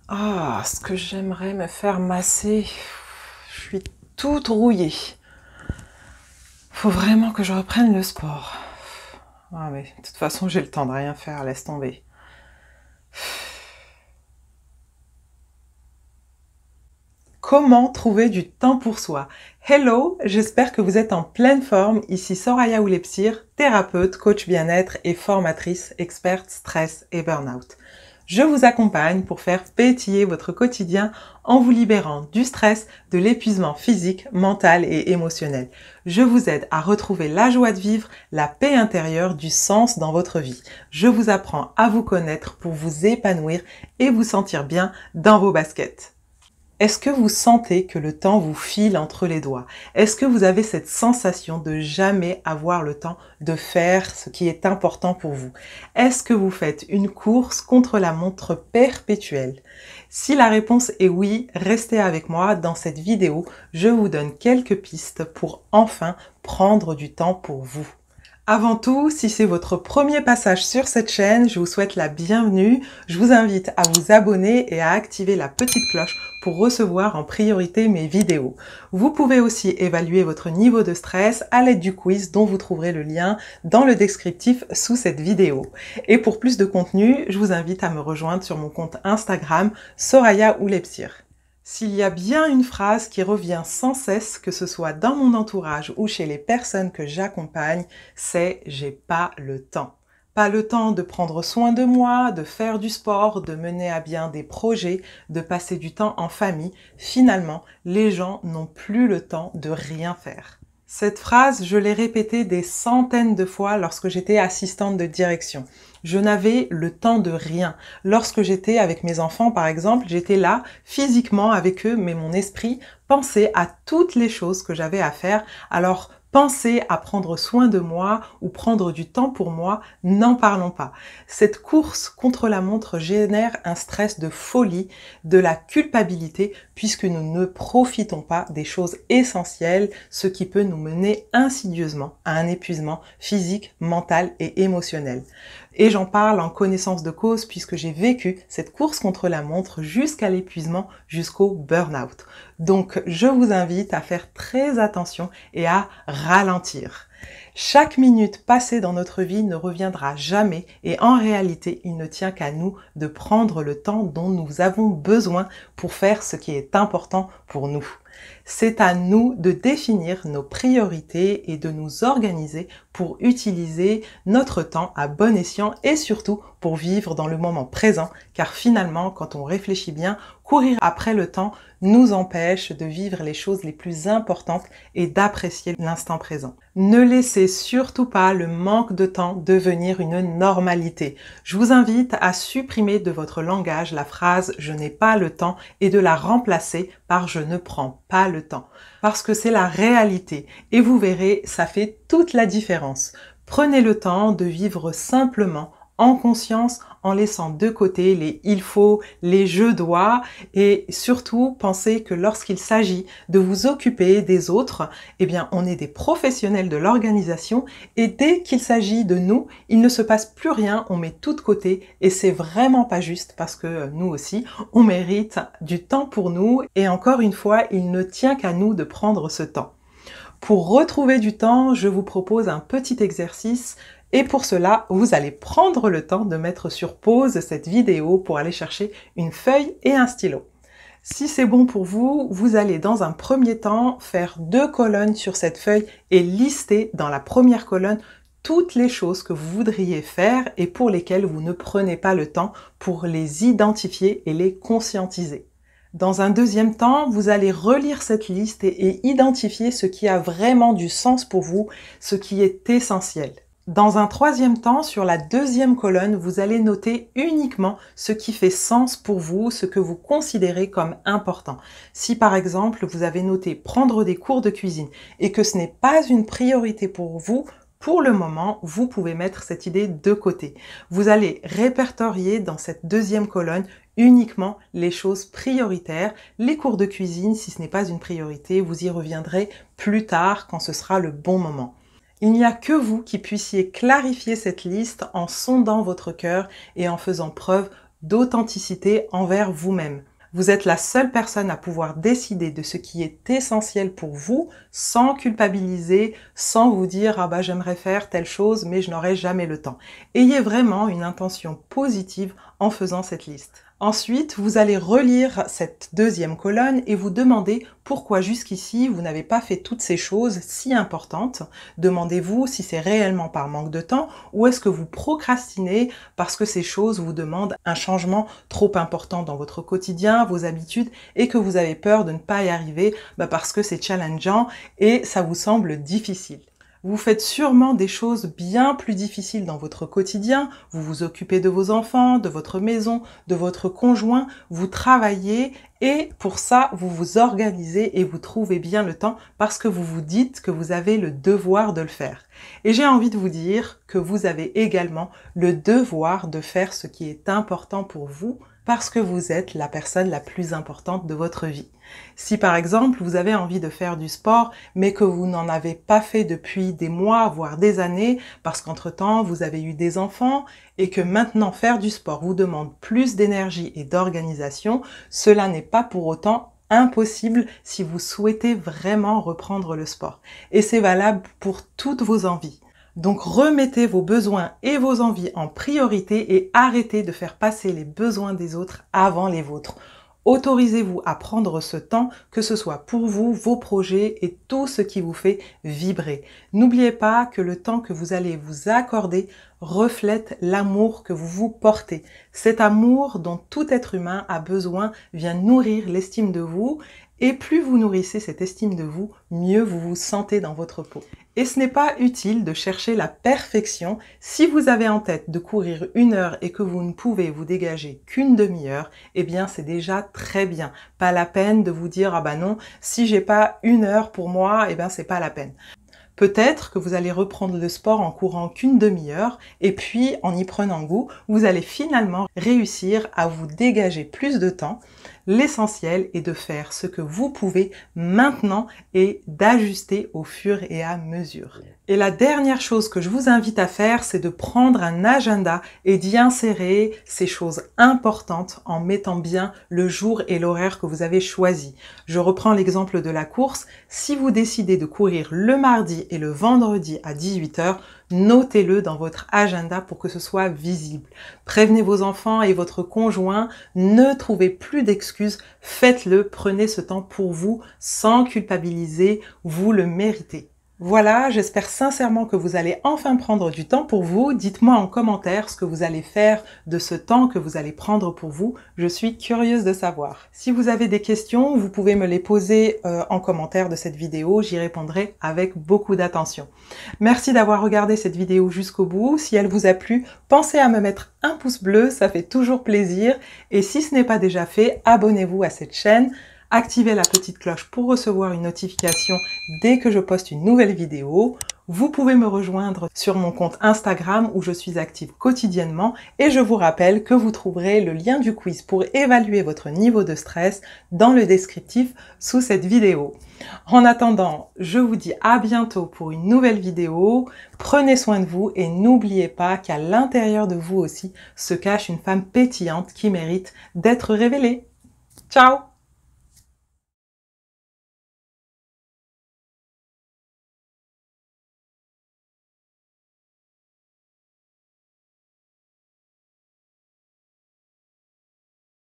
Ah, ce que j'aimerais me faire masser. Je suis toute rouillée. Faut vraiment que je reprenne le sport. Ah mais de toute façon, j'ai le temps de rien faire, laisse tomber. Comment trouver du temps pour soi? Hello, j'espère que vous êtes en pleine forme. Ici Soraya Oulepsir, thérapeute, coach bien-être et formatrice experte stress et burn-out. Je vous accompagne pour faire pétiller votre quotidien en vous libérant du stress, de l'épuisement physique, mental et émotionnel. Je vous aide à retrouver la joie de vivre, la paix intérieure, du sens dans votre vie. Je vous apprends à vous connaître pour vous épanouir et vous sentir bien dans vos baskets. Est-ce que vous sentez que le temps vous file entre les doigts? Est-ce que vous avez cette sensation de jamais avoir le temps de faire ce qui est important pour vous? Est-ce que vous faites une course contre la montre perpétuelle? Si la réponse est oui, restez avec moi. Dans cette vidéo, je vous donne quelques pistes pour enfin prendre du temps pour vous. Avant tout, si c'est votre premier passage sur cette chaîne, je vous souhaite la bienvenue. Je vous invite à vous abonner et à activer la petite cloche pour recevoir en priorité mes vidéos. Vous pouvez aussi évaluer votre niveau de stress à l'aide du quiz dont vous trouverez le lien dans le descriptif sous cette vidéo. Et pour plus de contenu, je vous invite à me rejoindre sur mon compte Instagram Soraya Oulepsir. S'il y a bien une phrase qui revient sans cesse, que ce soit dans mon entourage ou chez les personnes que j'accompagne, c'est « j'ai pas le temps ». Pas le temps de prendre soin de moi, de faire du sport, de mener à bien des projets, de passer du temps en famille. Finalement, les gens n'ont plus le temps de rien faire. Cette phrase, je l'ai répétée des centaines de fois lorsque j'étais assistante de direction. Je n'avais le temps de rien. Lorsque j'étais avec mes enfants, par exemple, j'étais là physiquement avec eux, mais mon esprit pensait à toutes les choses que j'avais à faire. Alors, penser à prendre soin de moi ou prendre du temps pour moi, n'en parlons pas. Cette course contre la montre génère un stress de folie, de la culpabilité, puisque nous ne profitons pas des choses essentielles, ce qui peut nous mener insidieusement à un épuisement physique, mental et émotionnel. Et j'en parle en connaissance de cause puisque j'ai vécu cette course contre la montre jusqu'à l'épuisement, jusqu'au burn-out. Donc je vous invite à faire très attention et à ralentir. Chaque minute passée dans notre vie ne reviendra jamais et en réalité, il ne tient qu'à nous de prendre le temps dont nous avons besoin pour faire ce qui est important pour nous. C'est à nous de définir nos priorités et de nous organiser pour utiliser notre temps à bon escient et surtout pour vivre dans le moment présent, car finalement, quand on réfléchit bien, courir après le temps nous empêche de vivre les choses les plus importantes et d'apprécier l'instant présent. Ne laissez surtout pas le manque de temps devenir une normalité. Je vous invite à supprimer de votre langage la phrase « je n'ai pas le temps » et de la remplacer par « je ne prends pas le temps ». Parce que c'est la réalité et vous verrez, ça fait toute la différence. Prenez le temps de vivre simplement, en conscience, en laissant de côté les « il faut », les « je dois » et surtout pensez que lorsqu'il s'agit de vous occuper des autres, eh bien on est des professionnels de l'organisation et dès qu'il s'agit de nous, il ne se passe plus rien, on met tout de côté et c'est vraiment pas juste parce que nous aussi, on mérite du temps pour nous et encore une fois, il ne tient qu'à nous de prendre ce temps. Pour retrouver du temps, je vous propose un petit exercice et pour cela, vous allez prendre le temps de mettre sur pause cette vidéo pour aller chercher une feuille et un stylo. Si c'est bon pour vous, vous allez dans un premier temps faire 2 colonnes sur cette feuille et lister dans la première colonne toutes les choses que vous voudriez faire et pour lesquelles vous ne prenez pas le temps pour les identifier et les conscientiser. Dans un deuxième temps, vous allez relire cette liste et identifier ce qui a vraiment du sens pour vous, ce qui est essentiel. Dans un troisième temps, sur la deuxième colonne, vous allez noter uniquement ce qui fait sens pour vous, ce que vous considérez comme important. Si par exemple, vous avez noté prendre des cours de cuisine et que ce n'est pas une priorité pour vous, pour le moment, vous pouvez mettre cette idée de côté. Vous allez répertorier dans cette deuxième colonne uniquement les choses prioritaires. Les cours de cuisine, si ce n'est pas une priorité, vous y reviendrez plus tard quand ce sera le bon moment. Il n'y a que vous qui puissiez clarifier cette liste en sondant votre cœur et en faisant preuve d'authenticité envers vous-même. Vous êtes la seule personne à pouvoir décider de ce qui est essentiel pour vous sans culpabiliser, sans vous dire « Ah bah j'aimerais faire telle chose mais je n'aurai jamais le temps ». Ayez vraiment une intention positive en faisant cette liste. Ensuite, vous allez relire cette deuxième colonne et vous demander pourquoi jusqu'ici vous n'avez pas fait toutes ces choses si importantes. Demandez-vous si c'est réellement par manque de temps ou est-ce que vous procrastinez parce que ces choses vous demandent un changement trop important dans votre quotidien, vos habitudes et que vous avez peur de ne pas y arriver parce que c'est challengeant et ça vous semble difficile. Vous faites sûrement des choses bien plus difficiles dans votre quotidien. Vous vous occupez de vos enfants, de votre maison, de votre conjoint. Vous travaillez et pour ça, vous vous organisez et vous trouvez bien le temps parce que vous vous dites que vous avez le devoir de le faire. Et j'ai envie de vous dire que vous avez également le devoir de faire ce qui est important pour vous parce que vous êtes la personne la plus importante de votre vie. Si par exemple vous avez envie de faire du sport mais que vous n'en avez pas fait depuis des mois voire des années parce qu'entre-temps vous avez eu des enfants et que maintenant faire du sport vous demande plus d'énergie et d'organisation, cela n'est pas pour autant impossible si vous souhaitez vraiment reprendre le sport. Et c'est valable pour toutes vos envies. Donc remettez vos besoins et vos envies en priorité et arrêtez de faire passer les besoins des autres avant les vôtres. Autorisez-vous à prendre ce temps, que ce soit pour vous, vos projets et tout ce qui vous fait vibrer. N'oubliez pas que le temps que vous allez vous accorder reflète l'amour que vous vous portez. Cet amour dont tout être humain a besoin vient nourrir l'estime de vous et plus vous nourrissez cette estime de vous, mieux vous vous sentez dans votre peau. Et ce n'est pas utile de chercher la perfection. Si vous avez en tête de courir 1 heure et que vous ne pouvez vous dégager qu'une demi-heure, eh bien c'est déjà très bien. Pas la peine de vous dire « Ah bah non, si j'ai pas 1 heure pour moi, eh bien c'est pas la peine ». Peut-être que vous allez reprendre le sport en courant qu'une demi-heure et puis en y prenant goût, vous allez finalement réussir à vous dégager plus de temps. L'essentiel est de faire ce que vous pouvez maintenant et d'ajuster au fur et à mesure. Et la dernière chose que je vous invite à faire, c'est de prendre un agenda et d'y insérer ces choses importantes en mettant bien le jour et l'horaire que vous avez choisi. Je reprends l'exemple de la course. Si vous décidez de courir le mardi et le vendredi à 18 h, notez-le dans votre agenda pour que ce soit visible. Prévenez vos enfants et votre conjoint, ne trouvez plus d'excuses, faites-le, prenez ce temps pour vous sans culpabiliser, vous le méritez. Voilà, j'espère sincèrement que vous allez enfin prendre du temps pour vous. Dites-moi en commentaire ce que vous allez faire de ce temps que vous allez prendre pour vous. Je suis curieuse de savoir. Si vous avez des questions, vous pouvez me les poser en commentaire de cette vidéo. J'y répondrai avec beaucoup d'attention. Merci d'avoir regardé cette vidéo jusqu'au bout. Si elle vous a plu, pensez à me mettre un pouce bleu, ça fait toujours plaisir. Et si ce n'est pas déjà fait, abonnez-vous à cette chaîne. Activez la petite cloche pour recevoir une notification dès que je poste une nouvelle vidéo. Vous pouvez me rejoindre sur mon compte Instagram où je suis active quotidiennement et je vous rappelle que vous trouverez le lien du quiz pour évaluer votre niveau de stress dans le descriptif sous cette vidéo. En attendant, je vous dis à bientôt pour une nouvelle vidéo. Prenez soin de vous et n'oubliez pas qu'à l'intérieur de vous aussi se cache une femme pétillante qui mérite d'être révélée. Ciao!